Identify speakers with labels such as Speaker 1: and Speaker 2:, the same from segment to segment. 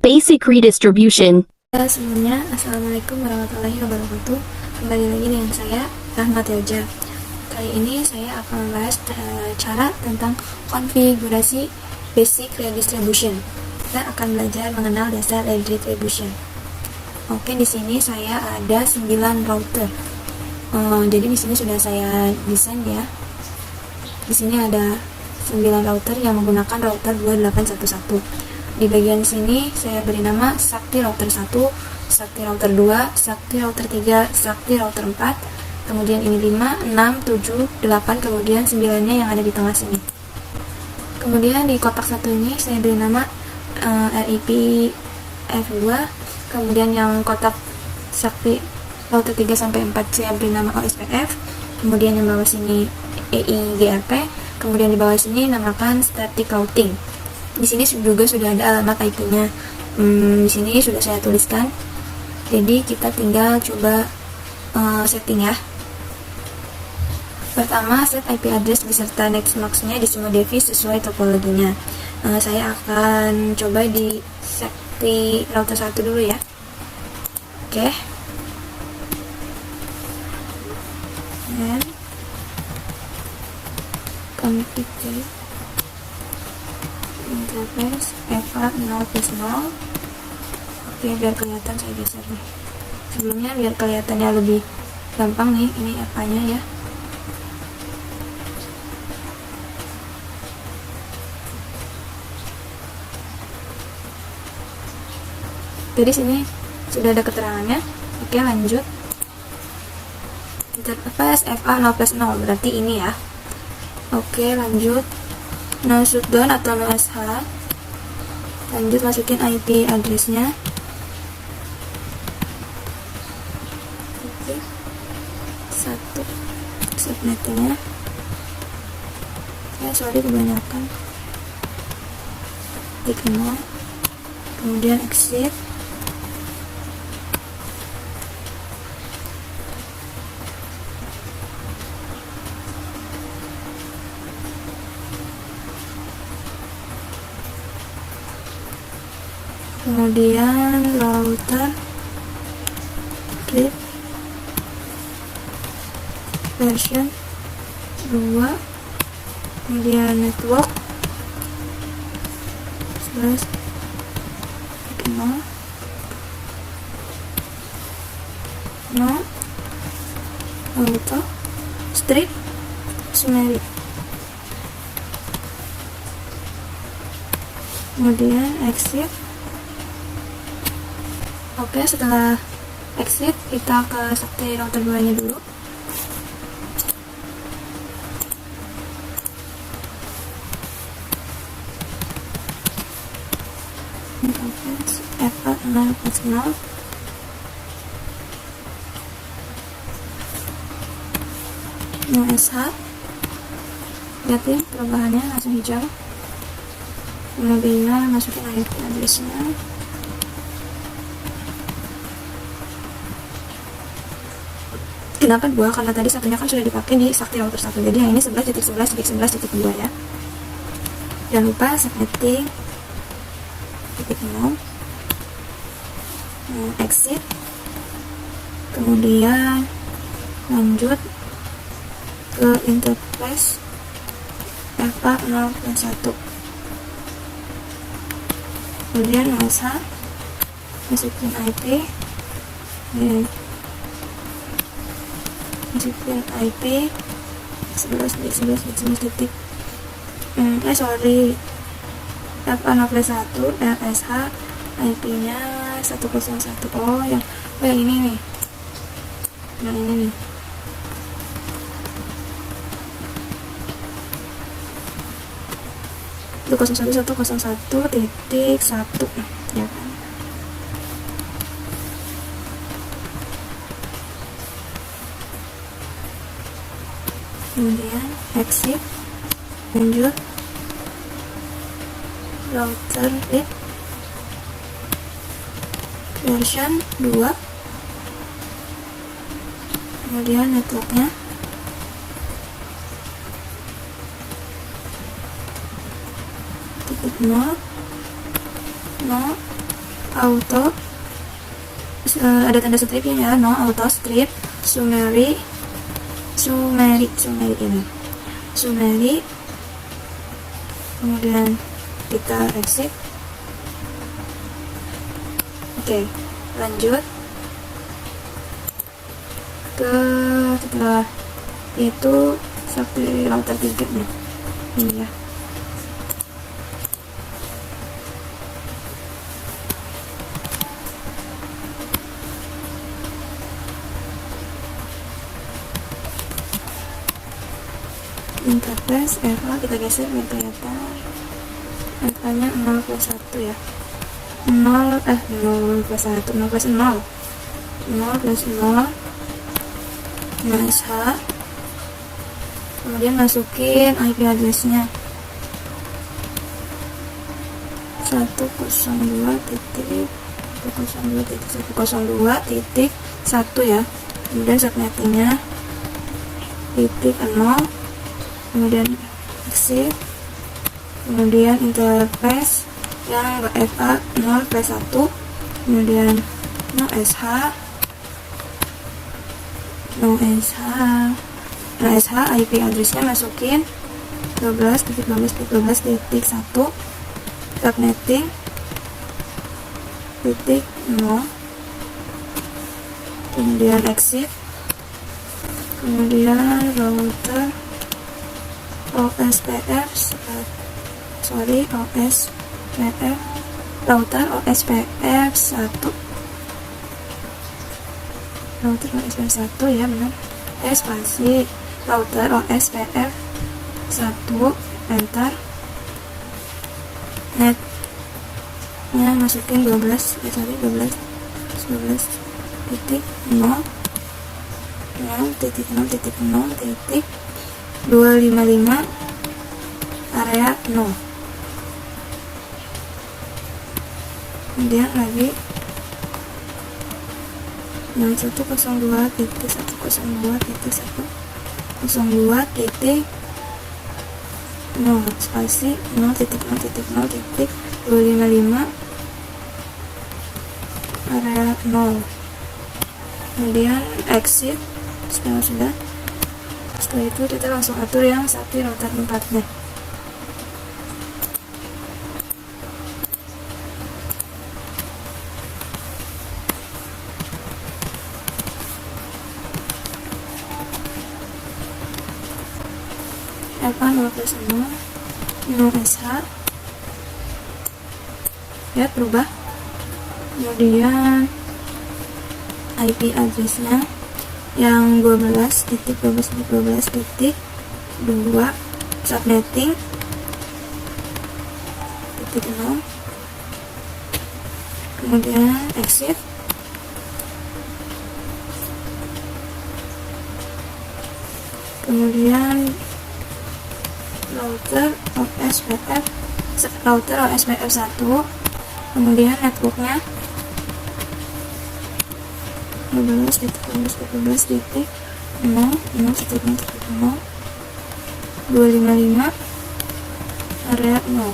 Speaker 1: Basic redistribution.
Speaker 2: Sebelumnya, Assalamualaikum warahmatullahi wabarakatuh. Kembali lagi dengan saya, Rahmat Yoja. Kali ini saya akan membahas cara tentang konfigurasi basic redistribution. Kita akan belajar mengenal dasar redistribution. Oke, di sini saya ada 9 router. Jadi di sini sudah saya desain ya. Di sini ada 9 router yang menggunakan router 2811. Di bagian sini saya beri nama Sakti router 1, Sakti router 2, Sakti router 3, Sakti router 4, kemudian ini 5, 6, 7, 8, kemudian 9-nya yang ada di tengah sini. Kemudian di kotak satu ini saya beri nama RIP F2, kemudian yang kotak Sakti router 3 sampai 4 saya beri nama OSPF, kemudian yang bawah sini EIGRP, kemudian di bawah sini namakan static routing. Di sini juga sudah ada alamat IP-nya. Di sini sudah saya tuliskan. Jadi kita tinggal coba setting ya. Pertama, set IP address beserta nextmax-nya di semua device sesuai topologinya. Saya akan coba di Sakti router 1 dulu ya. Oke. Dan configure interface FA 0+0. Oke, biar kelihatan saya geser nih. Sebelumnya biar kelihatannya lebih gampang nih, ini FA nya ya. Jadi sini sudah ada keterangannya. Oke, lanjut. Interface FA 0+0 berarti ini ya. Oke, lanjut. No shutdown atau no SH. Lanjut masukin IP addressnya. Oke. 1 subnetnya. Sorry kebanyakan. Klik 0. Kemudian exit. Kemudian router clip version 2, kemudian network slash 0 auto strip summary. Kemudian exit. Oke, setelah exit kita ke Sakti router 2 nya dulu. FA 0+0. No SH. Lihat ya perubahannya langsung hijau. Kemudian masukin IP addressnya. Kenapa 2? Karena tadi satunya kan sudah dipakai di Sakti router 1. Jadi yang ini 11.11.11.2 ya. Jangan lupa subnetting titik 0. Exit. Kemudian lanjut ke interface FA 0+1. Kemudian masa masukin IP. Masukin IP 11.11.11 titik sorry FA 0+1 RSH, IP nya 101. yang ini nih, yang ini nih. Itu 01.101.1 ya kan. Kemudian exit. Lanjut router it version 2, kemudian networknya titik 0 0 auto, ada tanda stripnya ya, no auto strip, summary ini, summary, kemudian kita exit. Oke, lanjut ke setelah itu seperti router titiknya ini ya. Interface FA kita geser biar kelihatan. FA nya 0 plus 1 ya, 0 plus 1, 0 plus 0, 0 plus 0 SH, kemudian masukin IP addressnya 102.102.1 ya, kemudian subnettingnya titik 0, kemudian exit, kemudian interface yang FA 0 plus 1, kemudian no SH, IP addressnya masukin 12.12.12.1, subnetting titik 0, kemudian exit, kemudian router OSPF router OSPF 1 ya, benar, spasi router OSPF 1, enter, netnya masukin 12 titik 0 titik 255 area 0, kemudian lagi 6102.102.102.0 spasi 0.0.0.255 area 0, kemudian exit. Setelah itu kita langsung atur yang SAPI router 4 nya. FA 0 plus 0 SH ya, berubah, kemudian IP addressnya yang 12.12.12.2, subnetting titik 0, kemudian exit, kemudian router OSPF 1, kemudian networknya 12.12.0.255 area 0,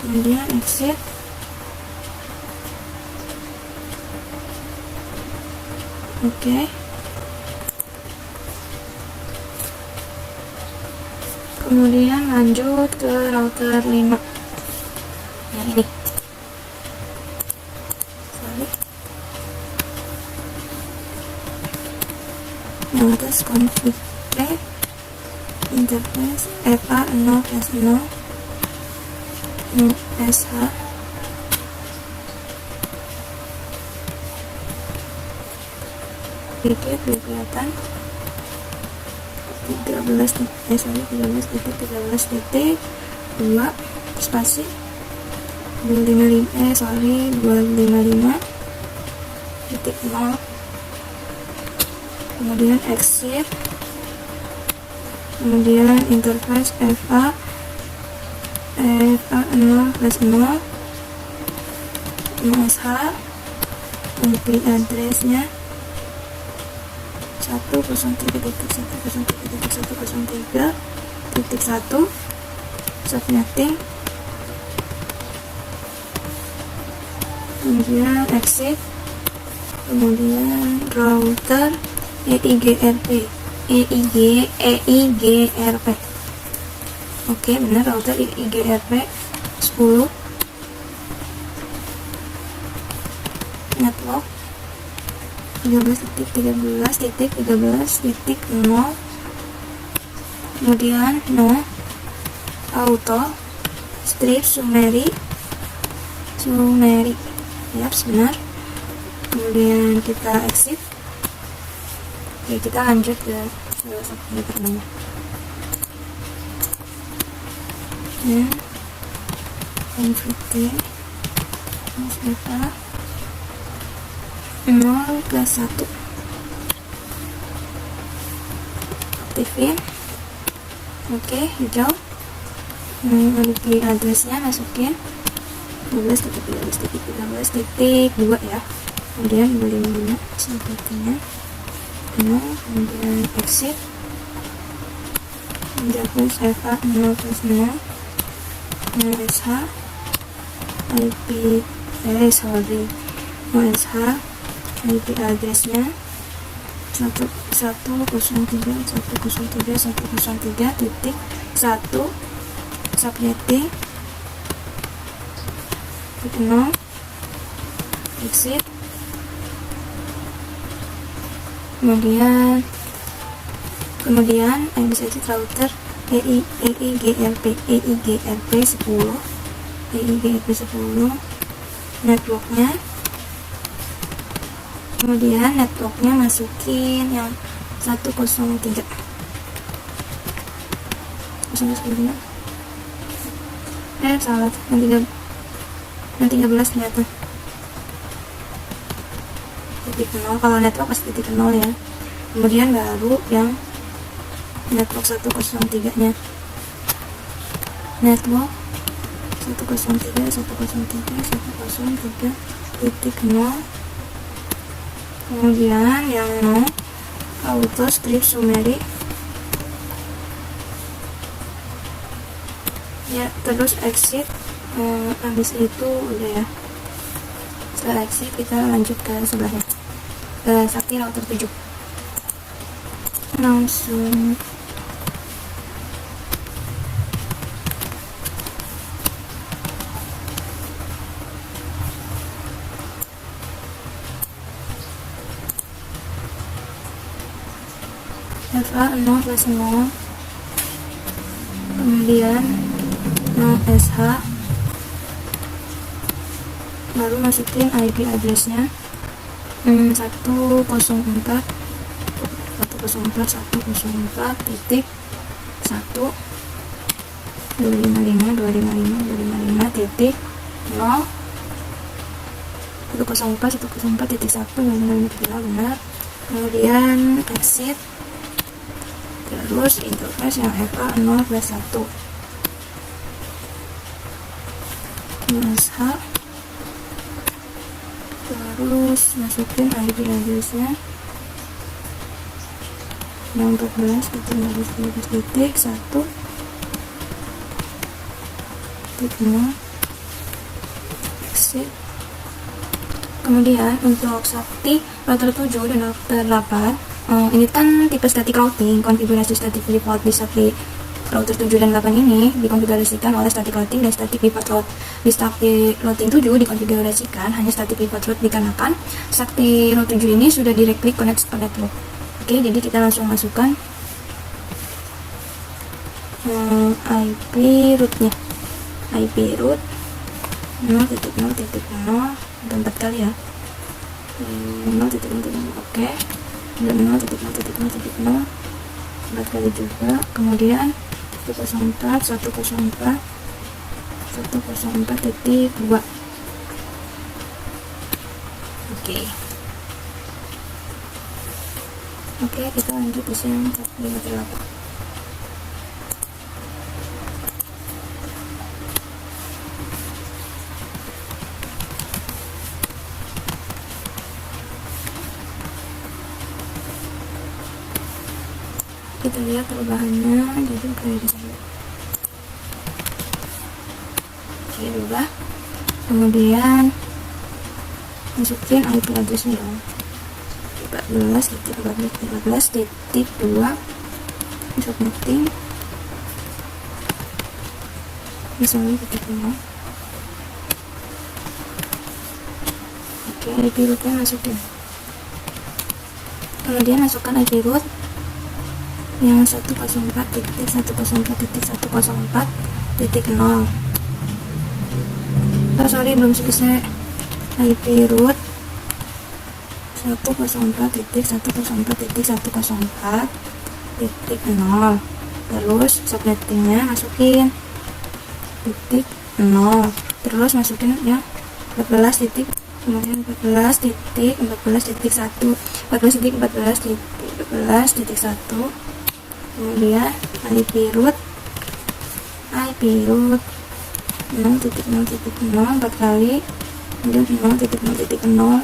Speaker 2: kemudian exit, oke. Kemudian lanjut ke router 5 yang ini. Yang atas config interface FA 0 plus 0 SH, dikit biar kelihatan 13.13.2 spasi 255 titik 0, kemudian exit, kemudian interface FA 0 plus 0 SH, IP addressnya 103.103.103.1, subnetting kemudian exit, kemudian router EIGRP. Oke, benar, router EIGRP 10. Network 13.13.13.0, kemudian no auto strip summary, ya benar. Kemudian kita exit. Oke, kita lanjut ke salah satu pertanyaan. Ya, NVT berapa? 0+1. Aktifin. Oke, hijau. IP addressnya masukin 12.13.13.2 ya. Kemudian 25 sepertinya. Kemudian exit. Menjapus FA 0+0. OSH IP OSH IP addressnya 103.103.103.1 subnetting 0, exit. Kemudian bisa exit router EIGRP 10 networknya. Kemudian networknya masukin yang 103. Salah, yang 13 ternyata titik 0. Kalau network pasti titik 0 ya. Kemudian baru yang network 103 nya, network 103.103.103.0. kemudian yang no auto strip summary ya, terus exit. Habis itu udah ya, setelah exit kita lanjut ke sebelahnya, ke Sakti router 7. Langsung FA 0+0, kemudian OSH, baru masukin IP addressnya 104.104.1.0 benar. Kemudian exit, terus interface yang FA 0+1 OSH, terus masukin IP addressnya 14.14.1.0 exit. Kemudian untuk Sakti router 7 dan router 8, ini kan tipe static routing. Konfigurasi static default di Sakti router 7 dan 8 ini dikonfigurasikan oleh static routing dan static pivot route. Di Sakti routing 7 dikonfigurasikan hanya static pivot route dikarenakan Sakti router 7 ini sudah directly connect ke network. Oke, jadi kita langsung masukkan IP root-nya. IP root 0.0.0 4 kali ya. 0.0.0 oke. Dan 0.0.0 4 kali juga. Kemudian 104.104.2. Oke, kita lanjut ke yang 158. Kita lihat perubahannya, jadi kayak di sini. Oke, berubah. Kemudian masukin IP addressnya dong. 14.14.14.2 submitting misalnya titik 0. Oke, IP rootnya masukin, kemudian masukkan IP root yang 104.104.104.0. Sorry, belum selesai. IP root 104.104.104.0, terus subnettingnya masukin titik 0, terus masukin ya 14 titik, kemudian 14.14.1 14.14.14.1, kemudian IP root 0.0.0 4 kali, kemudian 0.0.0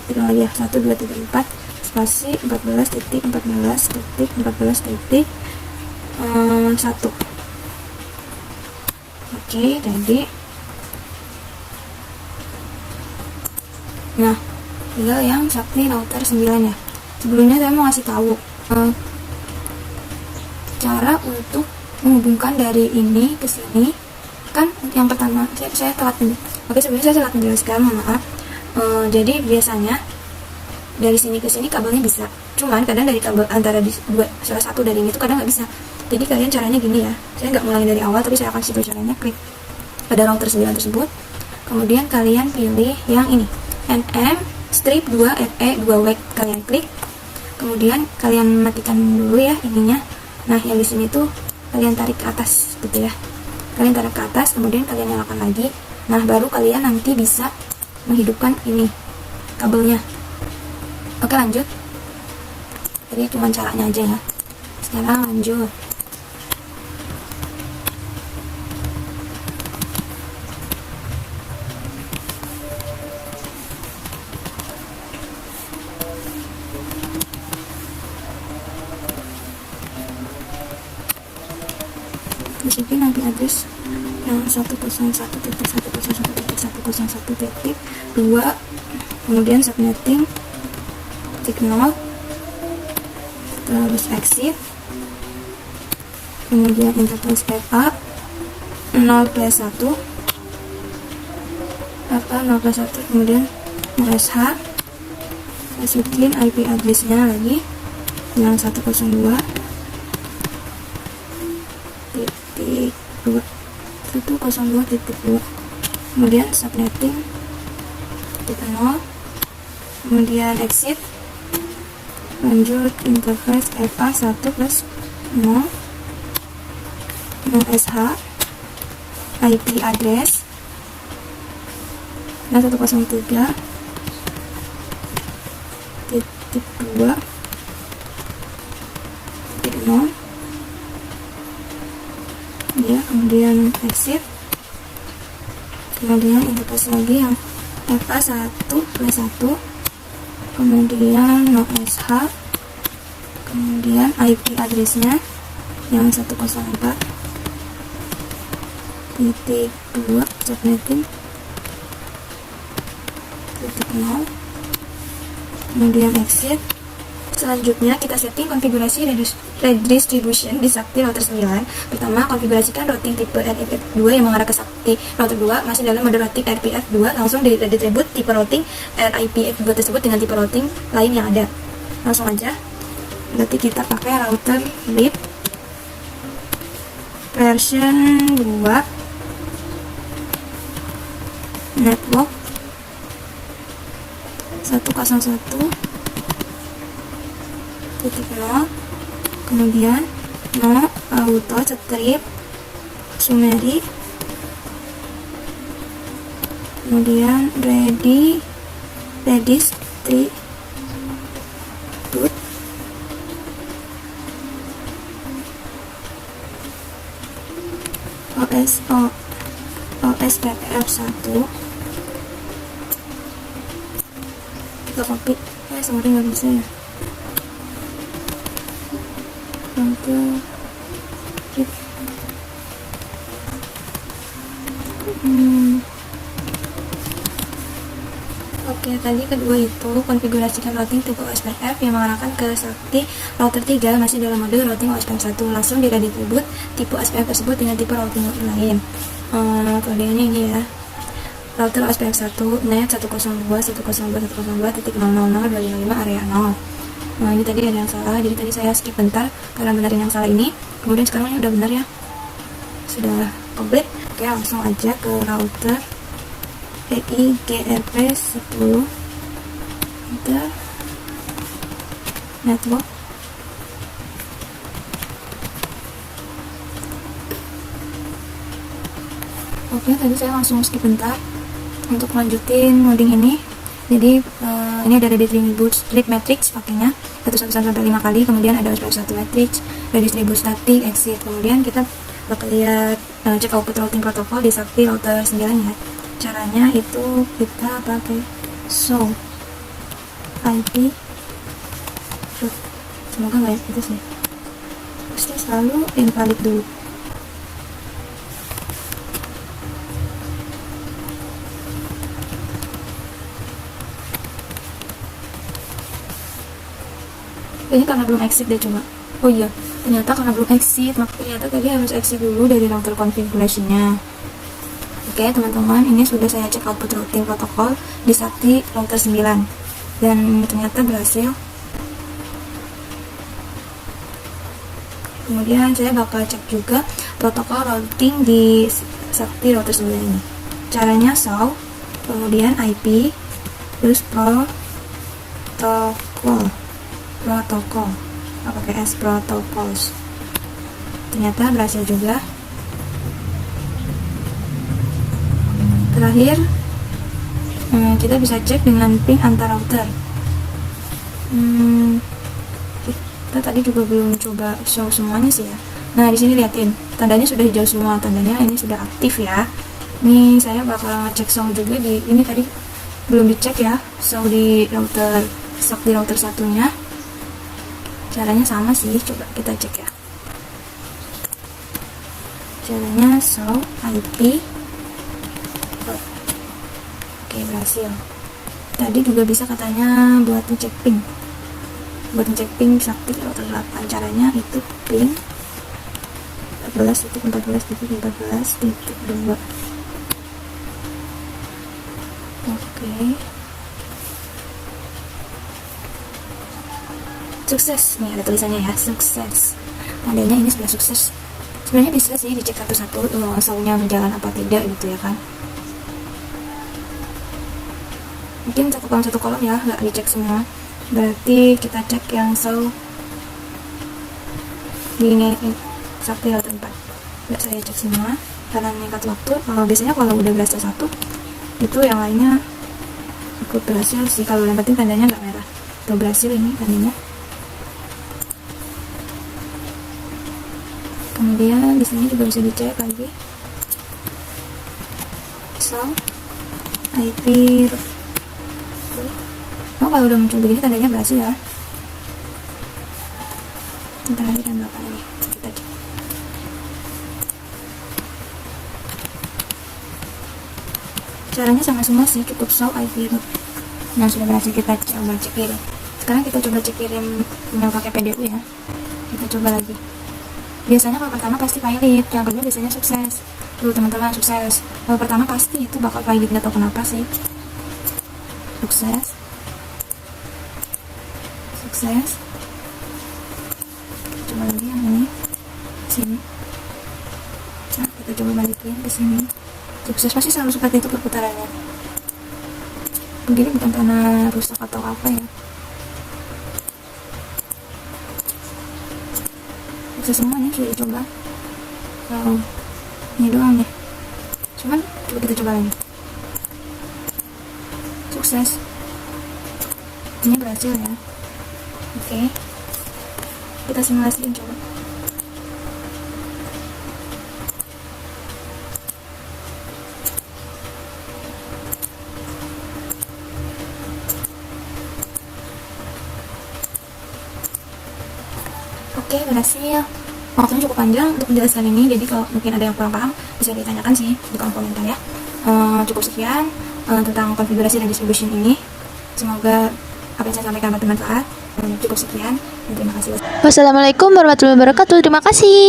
Speaker 2: ya 1 2 3 4 spasi 14.14.14.1. Oke, jadi nah tinggal yang Sakti router 9 ya. Sebelumnya saya mau kasih tahu cara untuk menghubungkan dari ini ke sini. Kan yang pertama saya telat nih. Oke, sebenarnya saya telat menjelaskan, maaf. Jadi biasanya dari sini ke sini kabelnya bisa, cuman kadang dari kabel antara salah satu dari ini tuh kadang nggak bisa. Jadi kalian caranya gini ya, saya nggak ngulangi dari awal tapi saya akan kasih caranya. Klik pada router 9 tersebut, kemudian kalian pilih yang ini NM strip 2 FE 2 WEC, kalian klik, kemudian kalian matikan dulu ya ininya. Nah yang di sini tuh kalian tarik ke atas gitu ya, kalian tarik ke atas, kemudian kalian nyalakan lagi. Nah baru kalian nanti bisa menghidupkan ini kabelnya. Oke, lanjut. Jadi cuma caranya aja ya. Sekarang lanjut. Masukin IP address yang 101.101.101.2, kemudian subnetting titik 0, terus exit, kemudian interface FA 0+1 FA 0+1, kemudian SH, masukin IP addressnya lagi yang 102.2, kemudian subnetting titik 0, kemudian exit, lanjut interface FA 1+0 SH, IP address yang 103.2 titik 0 ya, kemudian exit, kemudian interface lagi yang FA 1+1, kemudian no SH, kemudian IP addressnya yang 104.2 subnetting titik 0, kemudian exit. Selanjutnya kita setting konfigurasi redistribution di Sakti router 9. Pertama, konfigurasikan routing tipe RPF2 yang mengarah ke Sakti router 2 masih dalam mode routing RPF2. Langsung diretribute tipe routing RIPF2 tersebut dengan tipe routing lain yang ada. Langsung aja. Berarti kita pakai router lib version 2 network 101.0, kemudian no auto strip summary, kemudian redistribute OSPF1. Kita copy, sorry nggak bisa ya. Untuk Oke, tadi kedua itu konfigurasikan routing tipe OSPF yang mengarahkan ke Sakti router 3 masih dalam mode routing OSPF 1. Langsung diredistribut tipe OSPF tersebut dengan tipe routing lain. Kodenya ini ya. Router OSPF 1 net 102.102.102.000.255 area 0. Nah, ini tadi ada yang salah, jadi tadi saya skip bentar karena benerin yang salah ini. Kemudian sekarang ini udah benar ya. Sudah komplit. Oke, langsung aja ke router EIGRP 10 enter network. Oke, tadi saya langsung skip bentar untuk lanjutin modding ini. Jadi ini ada redistribute split matrix pakainya 1 sampai 5 kali, kemudian ada OSPF 1 matrix, redistribute static, exit. Kemudian kita bakal lihat cek output routing protokol di Sakti router 9 ya. Caranya itu kita pakai show IP root. Semoga nggak itu sih, pasti selalu invalid dulu. Ini karena belum exit deh, coba. Oh iya, ternyata karena belum exit, maka ternyata tadi harus exit dulu dari router configuration-nya. Oke teman-teman, ini sudah saya cek output routing protokol di Sakti router 9 dan ternyata berhasil. Kemudian saya bakal cek juga protokol routing di Sakti router 9 ini. Caranya show, kemudian IP, terus protokol pakai S, protocols. Ternyata berhasil juga. Terakhir kita bisa cek dengan ping antar router. Kita tadi juga belum coba show semuanya sih ya. Nah, di sini liatin, tandanya sudah hijau semua, tandanya ini sudah aktif ya. Ini saya bakal ngecek show juga di ini, tadi belum dicek ya, show di router Sakti router satunya. Caranya sama sih, coba kita cek ya. Caranya show IP. Oke, berhasil. Tadi juga bisa katanya buat ngecek ping. Buat ngecek ping Sakti router 8. Caranya itu ping 14.14.14.2. Oke. Sukses. Nih ada tulisannya ya, sukses. Tandanya ini sudah sukses. Sebenarnya bisa sih dicek satu-satu show-nya berjalan apa tidak gitu ya kan. Mungkin satu kolom ya, nggak dicek semua. Berarti kita cek yang show di ini Sakti router 4. Nggak saya cek semua karena meningkat waktu. Biasanya kalau udah berhasil satu, itu yang lainnya ikut berhasil sih. Kalau yang penting tandanya nggak merah. Tuh berhasil ini tandanya. Kemudian di sini juga bisa dicek lagi. So, IP. Oh, kalau udah muncul begini tandanya berhasil ya. Bentar lagi dan belakang ini kita cek. Caranya sama semua sih, cukup show IP root. Nah, sudah berhasil kita coba cek kirim. Sekarang kita coba cek kirim yang pakai PDU ya. Kita coba lagi. Biasanya kalau pertama pasti pilot, yang kedua biasanya sukses. Tuh teman-teman, sukses. Kalau pertama pasti itu bakal pilot, nggak tahu kenapa sih. Sukses. Coba lagi yang ini, sini. Nah, kita coba balikin ke sini. Sukses, pasti selalu seperti itu perputarannya. Begini bukan karena rusak atau apa ya. Sukses semua nih, sudah dicoba. Wow, ini doang nih. Cuman coba kita coba lagi. Sukses. Ini berhasil ya. Oke, kita simulasiin coba. Oke, berhasil. Waktunya cukup panjang untuk menjelaskan ini, jadi kalau mungkin ada yang kurang paham bisa ditanyakan sih di kolom komentar ya. Cukup sekian. tentang konfigurasi dan distribution ini. Semoga apa yang saya sampaikan bermanfaat. Cukup sekian, dan terima kasih.
Speaker 3: Wassalamualaikum warahmatullahi wabarakatuh. Terima kasih.